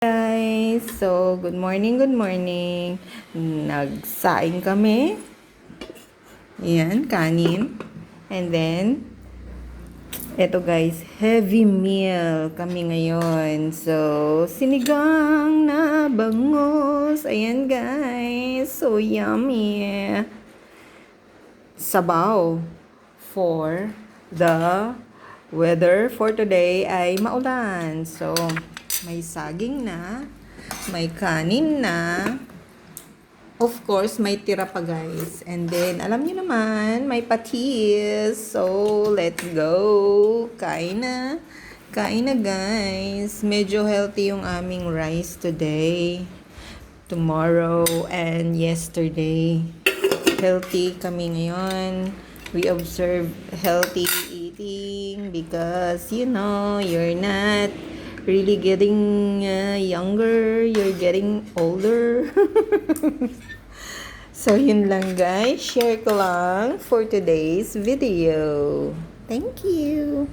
Guys, so good morning, good morning. Nagsaing kami. Yan, kanin. And then, eto guys, heavy meal kami ngayon. So, sinigang na bangus. Ayan guys, so yummy. Sabaw for the weather for today ay maulan. So, may saging na, may kanin na, of course, may tira pa guys. And then, alam niyo naman, may patis. So, let's go. Kain na. Kain na guys. Medyo healthy yung aming rice today, tomorrow, and yesterday. Healthy kami ngayon. We observe healthy eating because, you're not really getting younger, you're getting older. So, yun lang guys. Share ko lang for today's video. Thank you.